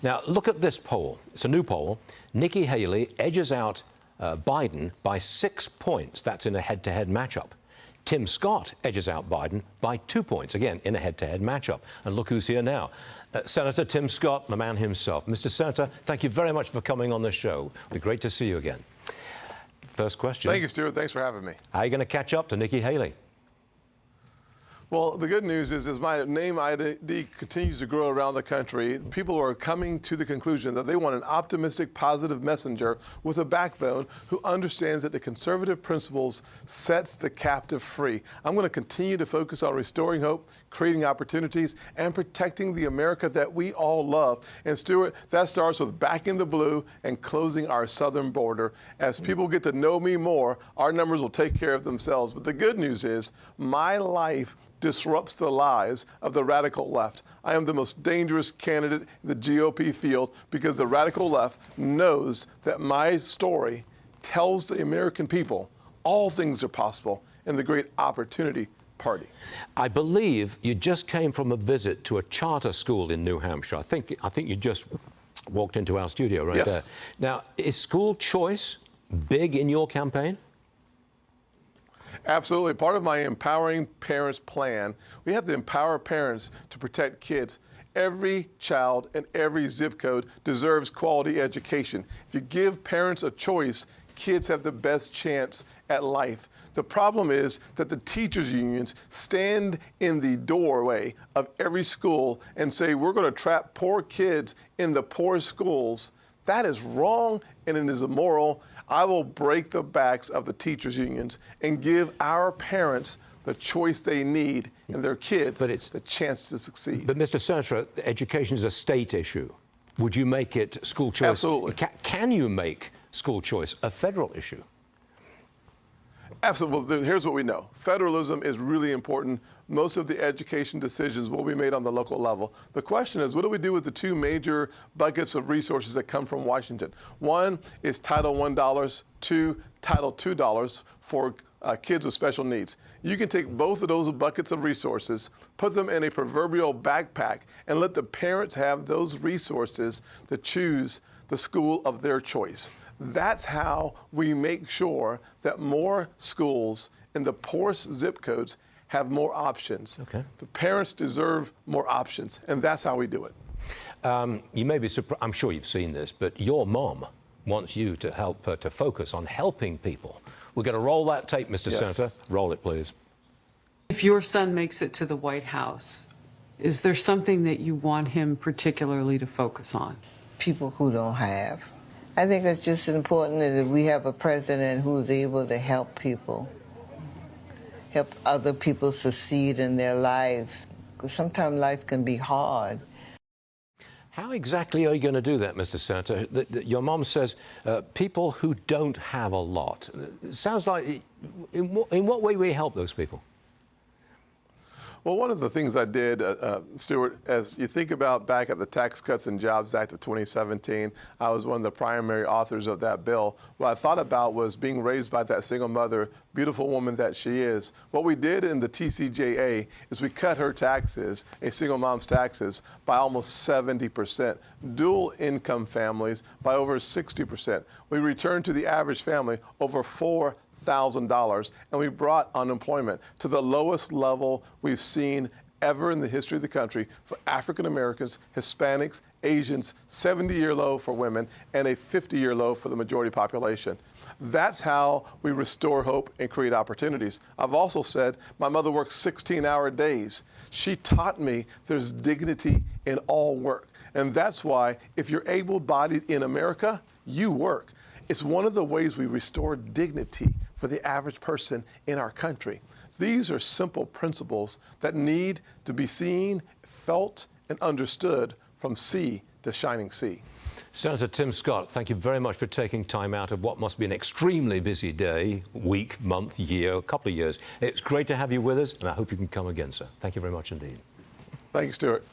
Now, look at this poll. It's a new poll. Nikki Haley edges out Biden by 6 points. That's in a head-to-head matchup. Tim Scott edges out Biden by 2 points, again, in a head-to-head matchup. And look who's here now. Senator Tim Scott, the man himself. Mr. Senator, thank you very much for coming on the show. It'll be great to see you again. First question. Thank you, Stuart. Thanks for having me. How are you going to catch up to Nikki Haley? Well, the good news is, as my name ID continues to grow around the country, people are coming to the conclusion that they want an optimistic, positive messenger with a backbone who understands that the conservative principles sets the captive free. I'm going to continue to focus on restoring hope, creating opportunities, and protecting the America that we all love. And Stuart, that starts with backing the blue and closing our southern border. As people get to know me more, our numbers will take care of themselves. But the good news is, my life disrupts the lives of the radical left. I am the most dangerous candidate in the GOP field because the radical left knows that my story tells the American people all things are possible in the great opportunity party. I believe you just came from a visit to a charter school in New Hampshire. I think you just walked into our studio right there. Now, is school choice big in your campaign? Absolutely. Part of my Empowering Parents plan, we have to empower parents to protect kids. Every child in every zip code deserves quality education. If you give parents a choice, kids have the best chance at life. The problem is that the teachers' unions stand in the doorway of every school and say, we're going to trap poor kids in the poor schools. That is wrong and it is immoral. I will break the backs of the teachers' unions and give our parents the choice they need and their kids the chance to succeed. But, Mr. Senator, education is a state issue. Would you make it school choice? Absolutely. Can you make school choice a federal issue? Absolutely. Here's what we know. Federalism is really important. Most of the education decisions will be made on the local level. The question is, what do we do with the two major buckets of resources that come from Washington? One is Title I dollars, two, Title II dollars for kids with special needs. You can take both of those buckets of resources, put them in a proverbial backpack, and let the parents have those resources to choose the school of their choice. That's how we make sure that more schools in the poorest zip codes have more options. Okay. The parents deserve more options, and that's how we do it. You may be surprised, I'm sure you've seen this, but your mom wants you to help her to focus on helping people. We're going to roll that tape, Mr. Senator. Roll it, please. If your son makes it to the White House, is there something that you want him particularly to focus on? People who don't have. I think it's just important that we have a president who is able to help people, help other people succeed in their life, because sometimes life can be hard. How exactly are you going to do that, Mr. Senator? Your mom says people who don't have a lot. It sounds like, in what way will you help those people? Well, one of the things I did, Stuart, as you think about back at the Tax Cuts and Jobs Act of 2017, I was one of the primary authors of that bill. What I thought about was being raised by that single mother, beautiful woman that she is. What we did in the TCJA is we cut her taxes, a single mom's taxes, by almost 70%, dual income families by over 60%. We returned to the average family over $4,000, and we brought unemployment to the lowest level we've seen ever in the history of the country for African Americans, Hispanics, Asians, 70-year low for women, and a 50-year low for the majority population. That's how we restore hope and create opportunities. I've also said my mother worked 16-hour days. She taught me there's dignity in all work. And that's why if you're able-bodied in America, you work. It's one of the ways we restore dignity for the average person in our country. These are simple principles that need to be seen, felt, and understood from sea to shining sea. Senator Tim Scott, thank you very much for taking time out of what must be an extremely busy day, week, month, year, a couple of years. It's great to have you with us, and I hope you can come again, sir. Thank you very much indeed. Thank you, Stuart.